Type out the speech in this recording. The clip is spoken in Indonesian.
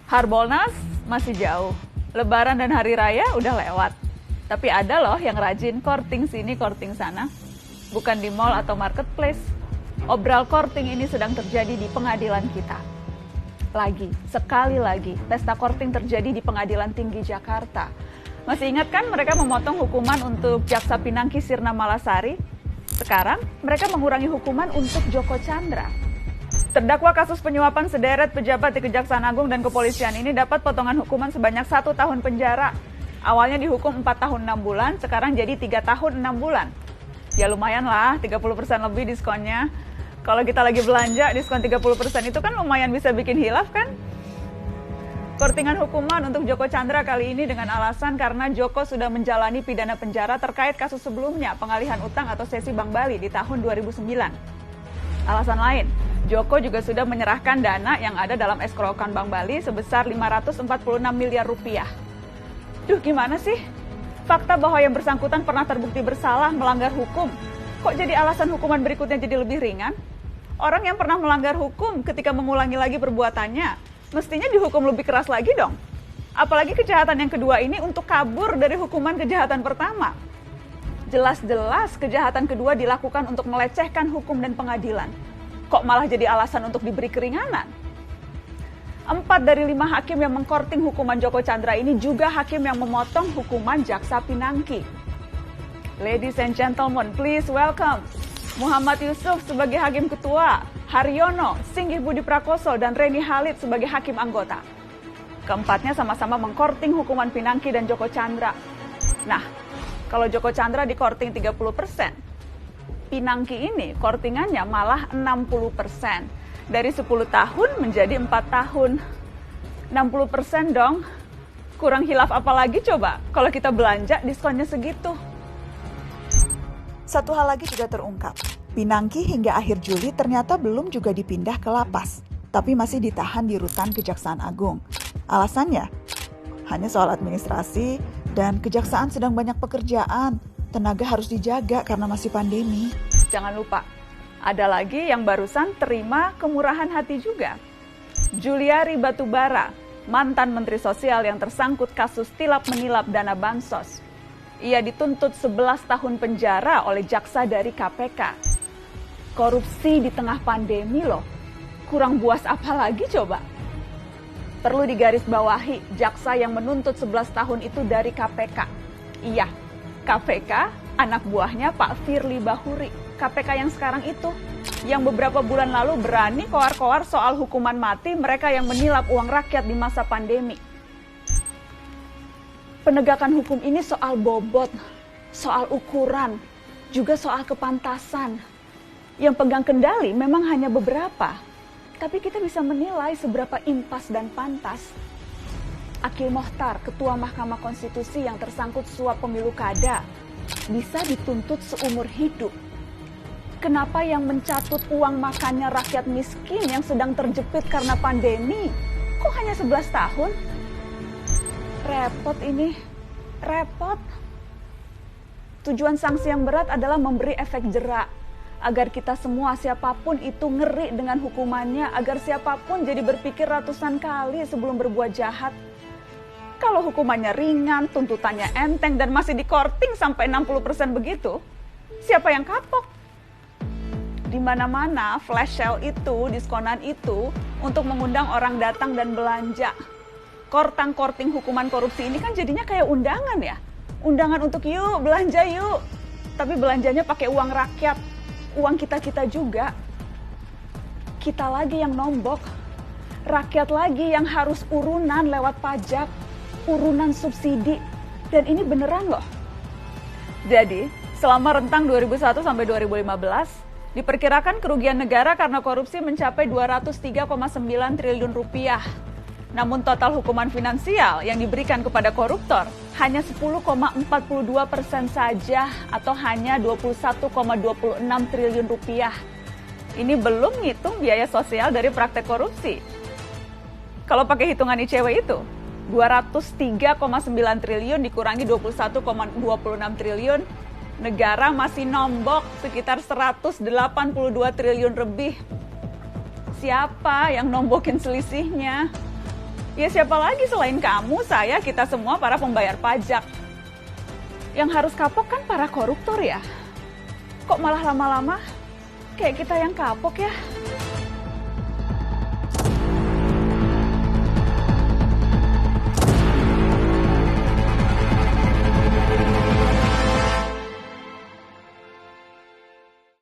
Harbolnas masih jauh, Lebaran dan Hari Raya udah lewat. Tapi ada loh yang rajin courting sini, courting sana. Bukan di mall atau marketplace. Obral courting ini sedang terjadi di pengadilan kita. Sekali lagi, pesta courting terjadi di Pengadilan Tinggi Jakarta. Masih ingat kan mereka memotong hukuman untuk Jaksa Pinangki Sirna Malasari? Sekarang mereka mengurangi hukuman untuk Joko Chandra. Terdakwa kasus penyuapan sederet pejabat di Kejaksaan Agung dan Kepolisian ini dapat potongan hukuman sebanyak 1 tahun penjara. Awalnya dihukum 4 tahun 6 bulan, sekarang jadi 3 tahun 6 bulan. Ya lumayan lah, 30% lebih diskonnya. Kalau kita lagi belanja, diskon 30% itu kan lumayan bisa bikin hilaf kan? Courtingan hukuman untuk Joko Chandra kali ini dengan alasan karena Joko sudah menjalani pidana penjara terkait kasus sebelumnya, pengalihan utang atau sesi Bank Bali di tahun 2009. Alasan lain, Joko juga sudah menyerahkan dana yang ada dalam escrow account Bank Bali sebesar 546 miliar rupiah. Duh, gimana sih? Fakta bahwa yang bersangkutan pernah terbukti bersalah melanggar hukum, kok jadi alasan hukuman berikutnya jadi lebih ringan? Orang yang pernah melanggar hukum ketika mengulangi lagi perbuatannya, mestinya dihukum lebih keras lagi dong. Apalagi kejahatan yang kedua ini untuk kabur dari hukuman kejahatan pertama. Jelas-jelas kejahatan kedua dilakukan untuk melecehkan hukum dan pengadilan. Kok malah jadi alasan untuk diberi keringanan? 4 dari 5 hakim yang mengkorting hukuman Joko Chandra ini juga hakim yang memotong hukuman Jaksa Pinangki. Ladies and gentlemen, please welcome Muhammad Yusuf sebagai Hakim Ketua, Haryono, Singgih Budi Prakoso, dan Reni Halid sebagai Hakim Anggota. Keempatnya sama-sama mengkorting hukuman Pinangki dan Joko Chandra. Nah, kalau Joko Chandra dikorting 30%, Pinangki ini kortingannya malah 60%. Dari 10 tahun menjadi 4 tahun. 60% dong. Kurang hilaf apa lagi coba kalau kita belanja diskonnya segitu. Satu hal lagi juga terungkap. Pinangki hingga akhir Juli ternyata belum juga dipindah ke lapas, tapi masih ditahan di rutan Kejaksaan Agung. Alasannya, hanya soal administrasi dan kejaksaan sedang banyak pekerjaan. Tenaga harus dijaga karena masih pandemi. Jangan lupa, ada lagi yang barusan terima kemurahan hati juga. Juliari Batubara, mantan Menteri Sosial yang tersangkut kasus tilap menilap dana bansos. Ia dituntut 11 tahun penjara oleh jaksa dari KPK. Korupsi di tengah pandemi loh. Kurang buas apa lagi coba? Perlu digarisbawahi, jaksa yang menuntut 11 tahun itu dari KPK. Iya, KPK, anak buahnya Pak Firly Bahuri. KPK yang sekarang itu, yang beberapa bulan lalu berani koar-koar soal hukuman mati mereka yang menilap uang rakyat di masa pandemi. Penegakan hukum ini soal bobot, soal ukuran, juga soal kepantasan. Yang pegang kendali memang hanya beberapa, tapi kita bisa menilai seberapa impas dan pantas. Akil Mohtar, Ketua Mahkamah Konstitusi yang tersangkut suap pemilu kada, bisa dituntut seumur hidup. Kenapa yang mencatut uang makannya rakyat miskin yang sedang terjepit karena pandemi, kok hanya 11 tahun? Repot ini, repot. Tujuan sanksi yang berat adalah memberi efek jerak, agar kita semua siapapun itu ngeri dengan hukumannya, agar siapapun jadi berpikir ratusan kali sebelum berbuat jahat. Kalau hukumannya ringan, tuntutannya enteng, dan masih dikorting sampai 60% begitu, siapa yang kapok? Di mana-mana flash sale itu, diskonan itu, untuk mengundang orang datang dan belanja. Korting hukuman korupsi ini kan jadinya kayak undangan ya. Undangan untuk yuk, belanja yuk. Tapi belanjanya pakai uang rakyat, uang kita-kita juga. Kita lagi yang nombok. Rakyat lagi yang harus urunan lewat pajak, urunan subsidi. Dan ini beneran loh. Jadi, selama rentang 2001 sampai 2015, diperkirakan kerugian negara karena korupsi mencapai 203,9 triliun rupiah. Namun total hukuman finansial yang diberikan kepada koruptor hanya 10,42% saja atau hanya 21,26 triliun rupiah. Ini belum ngitung biaya sosial dari praktek korupsi. Kalau pakai hitungan ICW itu, 203,9 triliun dikurangi 21,26 triliun, negara masih nombok sekitar 182 triliun lebih. Siapa yang nombokin selisihnya? Ya siapa lagi selain kamu, saya, kita semua para pembayar pajak. Yang harus kapok kan para koruptor ya. Kok malah lama-lama kayak kita yang kapok ya?